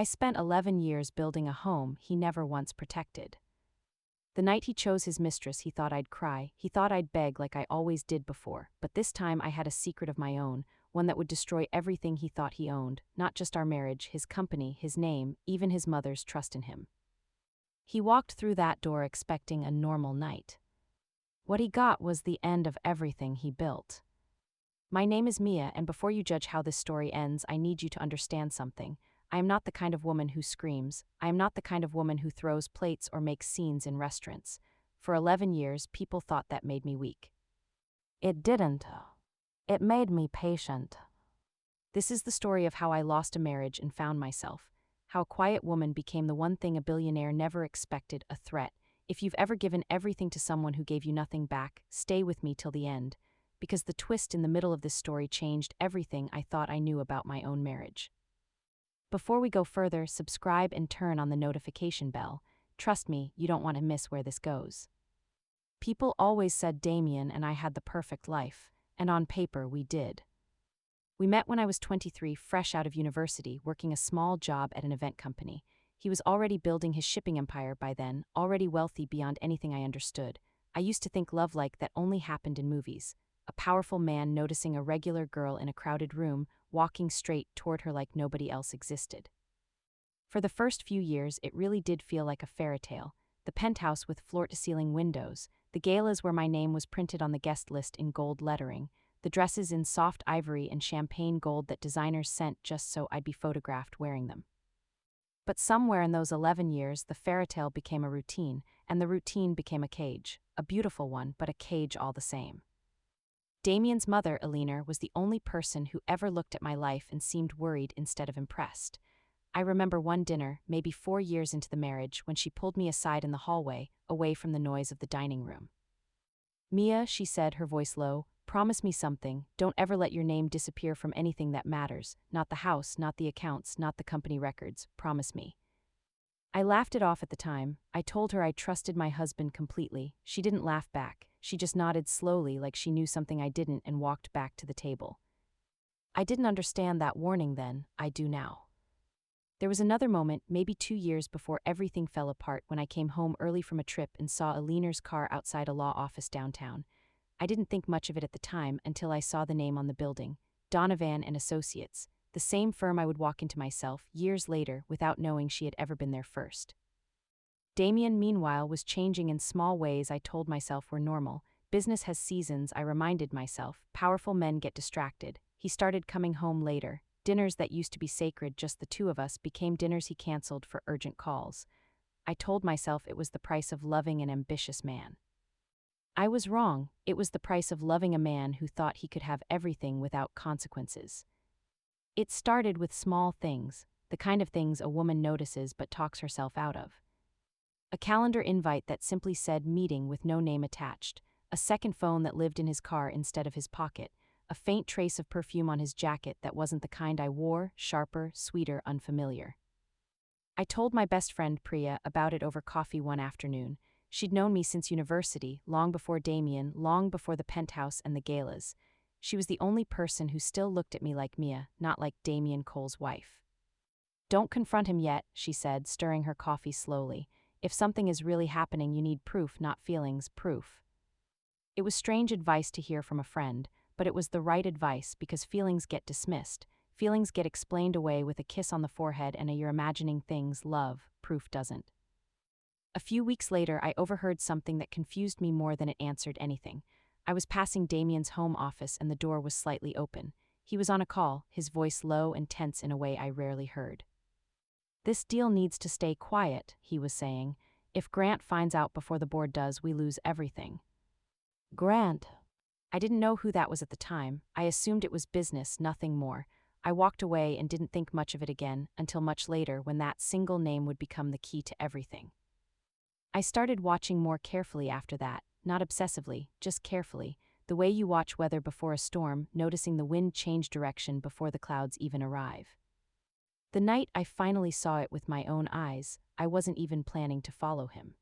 I spent 11 years building a home he never once protected. The night he chose his mistress, he thought I'd cry, he thought I'd beg like I always did before, but this time I had a secret of my own, one that would destroy everything he thought he owned, not just our marriage, his company, his name, even his mother's trust in him. He walked through that door expecting a normal night. What he got was the end of everything he built. My name is Mia, and before you judge how this story ends, I need you to understand something. I am not the kind of woman who screams. I am not the kind of woman who throws plates or makes scenes in restaurants. For 11 years, people thought that made me weak. It didn't. It made me patient. This is the story of how I lost a marriage and found myself. How a quiet woman became the one thing a billionaire never expected, a threat. If you've ever given everything to someone who gave you nothing back, stay with me till the end. Because the twist in the middle of this story changed everything I thought I knew about my own marriage. Before we go further, subscribe and turn on the notification bell. Trust me, you don't want to miss where this goes. People always said Damien and I had the perfect life, and on paper we did. We met when I was 23, fresh out of university, working a small job at an event company. He was already building his shipping empire by then, already wealthy beyond anything I understood. I used to think love like that only happened in movies. A powerful man noticing a regular girl in a crowded room, walking straight toward her like nobody else existed. For the first few years, it really did feel like a fairy tale. The penthouse with floor-to-ceiling windows, the galas where my name was printed on the guest list in gold lettering, the dresses in soft ivory and champagne gold that designers sent just so I'd be photographed wearing them. But somewhere in those 11 years, the fairy tale became a routine, and the routine became a cage. A beautiful one, but a cage all the same. Damien's mother, Eleanor, was the only person who ever looked at my life and seemed worried instead of impressed. I remember one dinner, maybe 4 years into the marriage, when she pulled me aside in the hallway, away from the noise of the dining room. "Mia," she said, her voice low, "promise me something. Don't ever let your name disappear from anything that matters. Not the house, not the accounts, not the company records. Promise me." I laughed it off at the time. I told her I trusted my husband completely. She didn't laugh back. She just nodded slowly like she knew something I didn't and walked back to the table. I didn't understand that warning then. I do now. There was another moment, maybe 2 years before everything fell apart, when I came home early from a trip and saw Eleanor's car outside a law office downtown. I didn't think much of it at the time until I saw the name on the building, Donovan and Associates, the same firm I would walk into myself years later without knowing she had ever been there first. Damien, meanwhile, was changing in small ways I told myself were normal. Business has seasons, I reminded myself. Powerful men get distracted. He started coming home later. Dinners that used to be sacred, just the two of us, became dinners he canceled for urgent calls. I told myself it was the price of loving an ambitious man. I was wrong. It was the price of loving a man who thought he could have everything without consequences. It started with small things, the kind of things a woman notices but talks herself out of. A calendar invite that simply said meeting with no name attached, a second phone that lived in his car instead of his pocket, a faint trace of perfume on his jacket that wasn't the kind I wore, sharper, sweeter, unfamiliar. I told my best friend Priya about it over coffee one afternoon. She'd known me since university, long before Damien, long before the penthouse and the galas. She was the only person who still looked at me like Mia, not like Damien Cole's wife. "Don't confront him yet," she said, stirring her coffee slowly. "If something is really happening, you need proof, not feelings, proof." It was strange advice to hear from a friend, but it was the right advice because feelings get dismissed. Feelings get explained away with a kiss on the forehead and a "you're imagining things" love. Proof doesn't. A few weeks later, I overheard something that confused me more than it answered anything. I was passing Damien's home office and the door was slightly open. He was on a call, his voice low and tense in a way I rarely heard. "This deal needs to stay quiet," he was saying. "If Grant finds out before the board does, we lose everything." Grant. I didn't know who that was at the time. I assumed it was business, nothing more. I walked away and didn't think much of it again until much later, when that single name would become the key to everything. I started watching more carefully after that, not obsessively, just carefully, the way you watch weather before a storm, noticing the wind change direction before the clouds even arrive. The night I finally saw it with my own eyes, I wasn't even planning to follow him.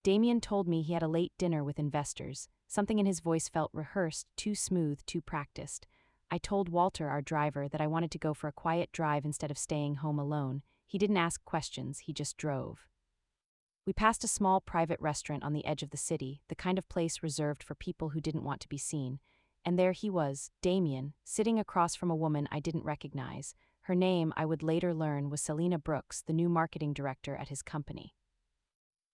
Damien told me he had a late dinner with investors. Something in his voice felt rehearsed, too smooth, too practiced. I told Walter, our driver, that I wanted to go for a quiet drive instead of staying home alone. He didn't ask questions, he just drove. We passed a small private restaurant on the edge of the city, the kind of place reserved for people who didn't want to be seen. And there he was, Damien, sitting across from a woman I didn't recognize. Her name, I would later learn, was Selena Brooks, the new marketing director at his company.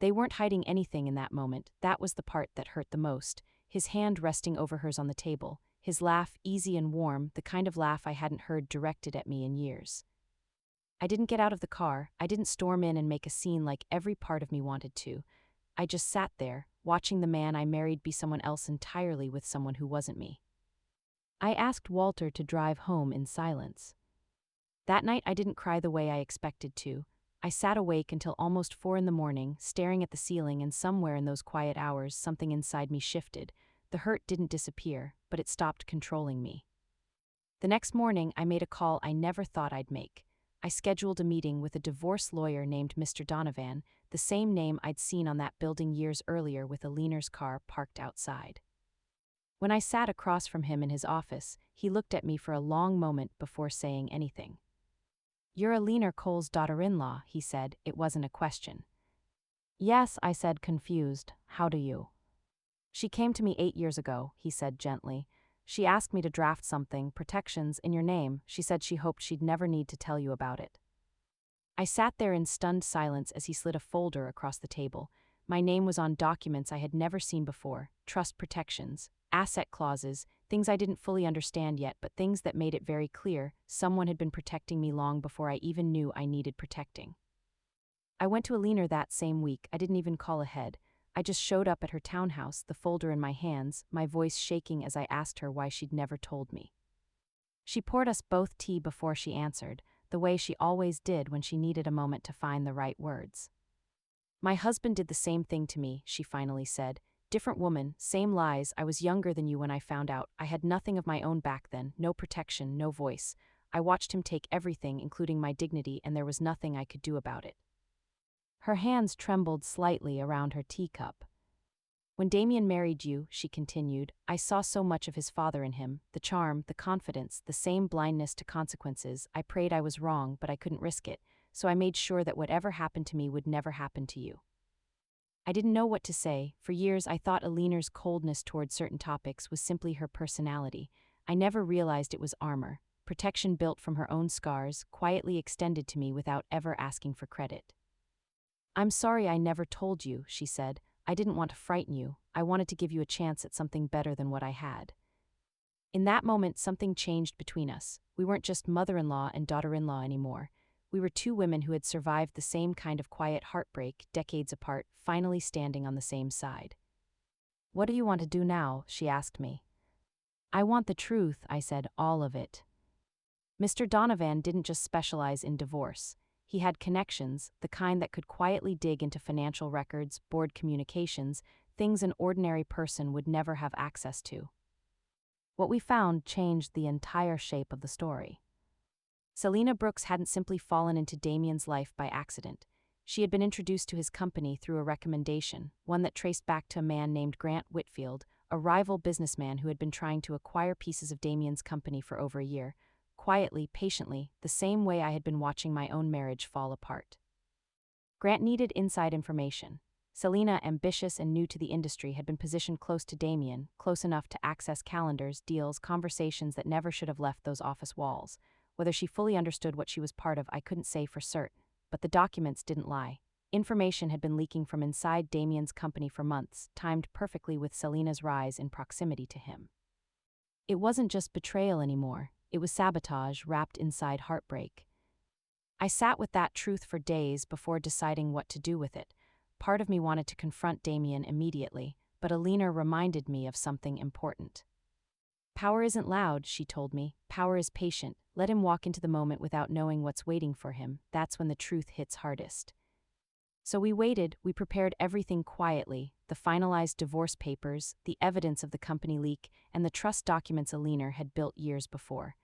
They weren't hiding anything in that moment. That was the part that hurt the most. His hand resting over hers on the table, his laugh easy and warm, the kind of laugh I hadn't heard directed at me in years. I didn't get out of the car, I didn't storm in and make a scene like every part of me wanted to. I just sat there, watching the man I married be someone else entirely with someone who wasn't me. I asked Walter to drive home in silence. That night I didn't cry the way I expected to. I sat awake until almost 4 in the morning, staring at the ceiling, and somewhere in those quiet hours something inside me shifted. The hurt didn't disappear, but it stopped controlling me. The next morning I made a call I never thought I'd make. I scheduled a meeting with a divorce lawyer named Mr. Donovan, the same name I'd seen on that building years earlier with Alina's car parked outside. When I sat across from him in his office, he looked at me for a long moment before saying anything. "You're Alina Cole's daughter-in-law," he said. It wasn't a question. "Yes," I said, confused. "How do you?" "She came to me 8 years ago," he said gently. "She asked me to draft something, protections, in your name. She said she hoped she'd never need to tell you about it." I sat there in stunned silence as he slid a folder across the table. My name was on documents I had never seen before, trust protections, asset clauses, things I didn't fully understand yet, but things that made it very clear someone had been protecting me long before I even knew I needed protecting. I went to Alina that same week. I didn't even call ahead. I just showed up at her townhouse, the folder in my hands, my voice shaking as I asked her why she'd never told me. She poured us both tea before she answered, the way she always did when she needed a moment to find the right words. "My husband did the same thing to me," she finally said. "Different woman, same lies. I was younger than you when I found out. I had nothing of my own back then, no protection, no voice. I watched him take everything, including my dignity, and there was nothing I could do about it." Her hands trembled slightly around her teacup. "When Damien married you," she continued, "I saw so much of his father in him, the charm, the confidence, the same blindness to consequences. I prayed I was wrong, but I couldn't risk it, so I made sure that whatever happened to me would never happen to you." I didn't know what to say. For years I thought Alina's coldness toward certain topics was simply her personality. I never realized it was armor, protection built from her own scars, quietly extended to me without ever asking for credit. "I'm sorry I never told you," she said. "I didn't want to frighten you. I wanted to give you a chance at something better than what I had." In that moment, something changed between us. We weren't just mother-in-law and daughter-in-law anymore. We were two women who had survived the same kind of quiet heartbreak, decades apart, finally standing on the same side. "What do you want to do now?" she asked me. "I want the truth," I said, "all of it." Mr. Donovan didn't just specialize in divorce. He had connections, the kind that could quietly dig into financial records, board communications, things an ordinary person would never have access to. What we found changed the entire shape of the story. Selena Brooks hadn't simply fallen into Damien's life by accident. She had been introduced to his company through a recommendation, one that traced back to a man named Grant Whitfield, a rival businessman who had been trying to acquire pieces of Damien's company for over a year. Quietly, patiently, the same way I had been watching my own marriage fall apart. Grant needed inside information. Selena, ambitious and new to the industry, had been positioned close to Damien, close enough to access calendars, deals, conversations that never should have left those office walls. Whether she fully understood what she was part of, I couldn't say for certain, but the documents didn't lie. Information had been leaking from inside Damien's company for months, timed perfectly with Selena's rise in proximity to him. It wasn't just betrayal anymore. It was sabotage wrapped inside heartbreak. I sat with that truth for days before deciding what to do with it. Part of me wanted to confront Damien immediately, but Alina reminded me of something important. "Power isn't loud," she told me. "Power is patient. Let him walk into the moment without knowing what's waiting for him. That's when the truth hits hardest." So we waited, we prepared everything quietly, the finalized divorce papers, the evidence of the company leak, and the trust documents Alina had built years before.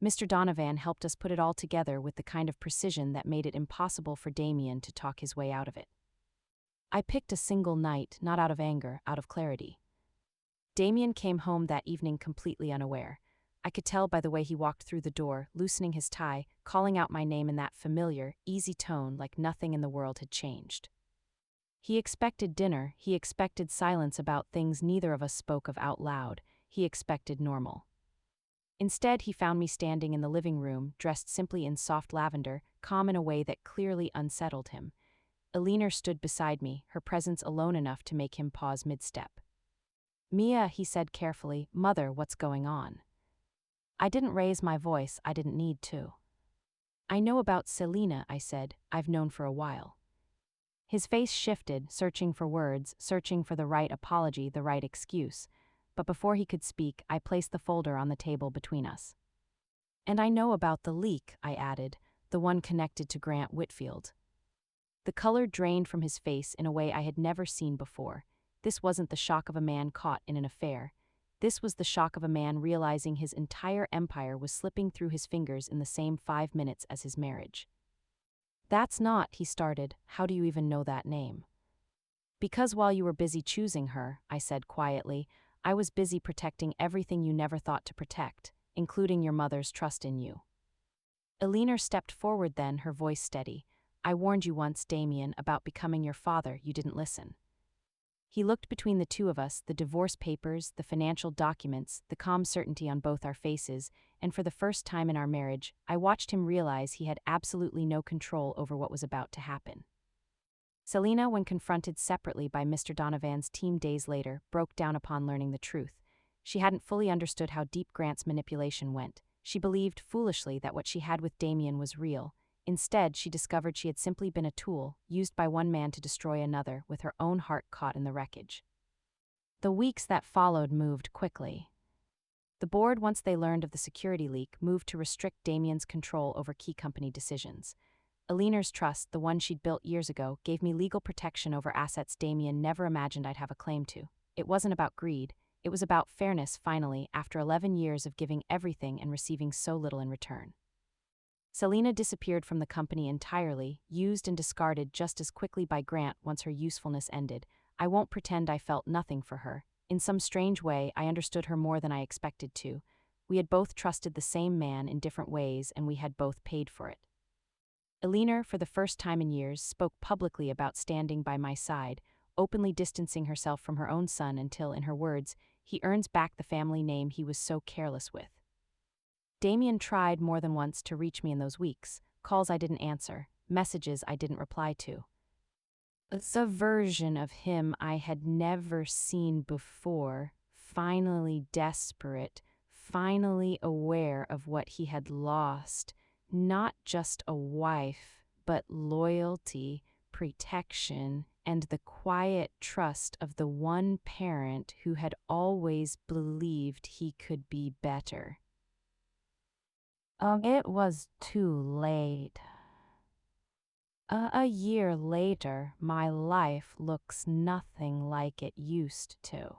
Mr. Donovan helped us put it all together with the kind of precision that made it impossible for Damien to talk his way out of it. I picked a single night, not out of anger, out of clarity. Damien came home that evening completely unaware. I could tell by the way he walked through the door, loosening his tie, calling out my name in that familiar, easy tone like nothing in the world had changed. He expected dinner, he expected silence about things neither of us spoke of out loud, he expected normal. Instead, he found me standing in the living room, dressed simply in soft lavender, calm in a way that clearly unsettled him. Billionaire stood beside me, her presence alone enough to make him pause mid-step. "Mia," he said carefully, "Mother, what's going on?" I didn't raise my voice, I didn't need to. "I know about Selena," I said, "I've known for a while." His face shifted, searching for words, searching for the right apology, the right excuse. But before he could speak, I placed the folder on the table between us. "And I know about the leak," I added, "the one connected to Grant Whitfield." The color drained from his face in a way I had never seen before. This wasn't the shock of a man caught in an affair. This was the shock of a man realizing his entire empire was slipping through his fingers in the same 5 minutes as his marriage. "That's not," he started, "how do you even know that name?" "Because while you were busy choosing her," I said quietly, "I was busy protecting everything you never thought to protect, including your mother's trust in you." Billionaire stepped forward then, her voice steady. "I warned you once, Damien, about becoming your father, you didn't listen." He looked between the two of us, the divorce papers, the financial documents, the calm certainty on both our faces, and for the first time in our marriage, I watched him realize he had absolutely no control over what was about to happen. Selena, when confronted separately by Mr. Donovan's team days later, broke down upon learning the truth. She hadn't fully understood how deep Grant's manipulation went. She believed, foolishly, that what she had with Damien was real. Instead, she discovered she had simply been a tool, used by one man to destroy another, with her own heart caught in the wreckage. The weeks that followed moved quickly. The board, once they learned of the security leak, moved to restrict Damien's control over key company decisions. Billionaire's trust, the one she'd built years ago, gave me legal protection over assets Damien never imagined I'd have a claim to. It wasn't about greed. It was about fairness, finally, after 11 years of giving everything and receiving so little in return. Selena disappeared from the company entirely, used and discarded just as quickly by Grant once her usefulness ended. I won't pretend I felt nothing for her. In some strange way, I understood her more than I expected to. We had both trusted the same man in different ways, and we had both paid for it. Billionaire, for the first time in years, spoke publicly about standing by my side, openly distancing herself from her own son until, in her words, he earns back the family name he was so careless with. Damien tried more than once to reach me in those weeks, calls I didn't answer, messages I didn't reply to. It's a version of him I had never seen before, finally desperate, finally aware of what he had lost, not just a wife, but loyalty, protection, and the quiet trust of the one parent who had always believed he could be better. It was too late. A year later, my life looks nothing like it used to.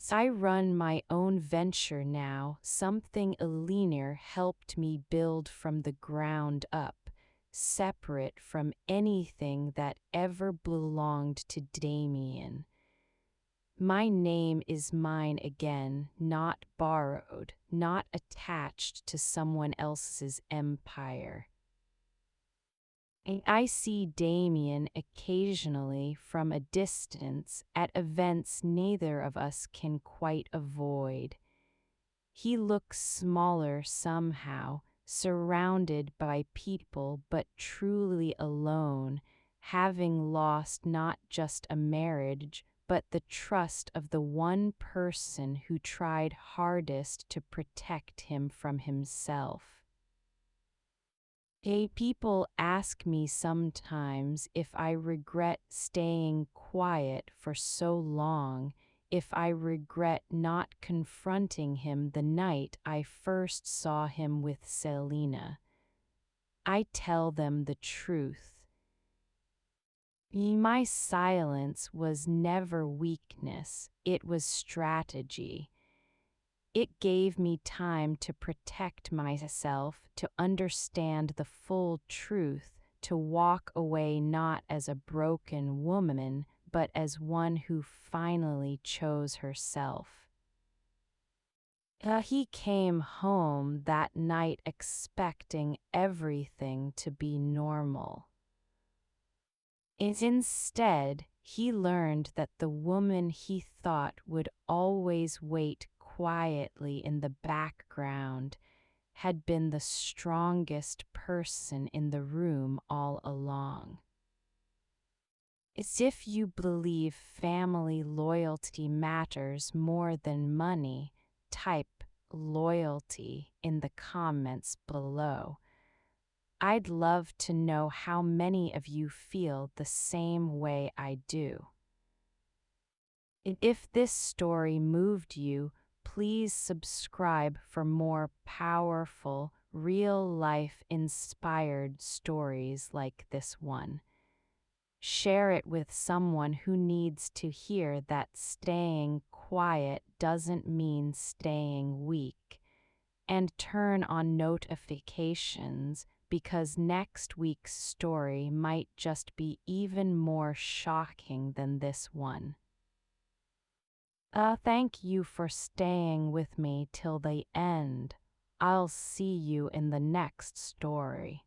I run my own venture now, something Billionaire helped me build from the ground up, separate from anything that ever belonged to Damien. My name is mine again, not borrowed, not attached to someone else's empire. I see Damien occasionally from a distance at events neither of us can quite avoid. He looks smaller somehow, surrounded by people but truly alone, having lost not just a marriage, but the trust of the one person who tried hardest to protect him from himself. People ask me sometimes if I regret staying quiet for so long, if I regret not confronting him the night I first saw him with Selena. I tell them the truth. My silence was never weakness, it was strategy. It gave me time to protect myself, to understand the full truth, to walk away not as a broken woman, but as one who finally chose herself. He came home that night expecting everything to be normal. Instead, he learned that the woman he thought would always wait quietly in the background had been the strongest person in the room all along. It's if you believe family loyalty matters more than money, type loyalty in the comments below. I'd love to know how many of you feel the same way I do. If this story moved you, please subscribe for more powerful, real-life inspired stories like this one. Share it with someone who needs to hear that staying quiet doesn't mean staying weak. And turn on notifications because next week's story might just be even more shocking than this one. Thank you for staying with me till the end. I'll see you in the next story.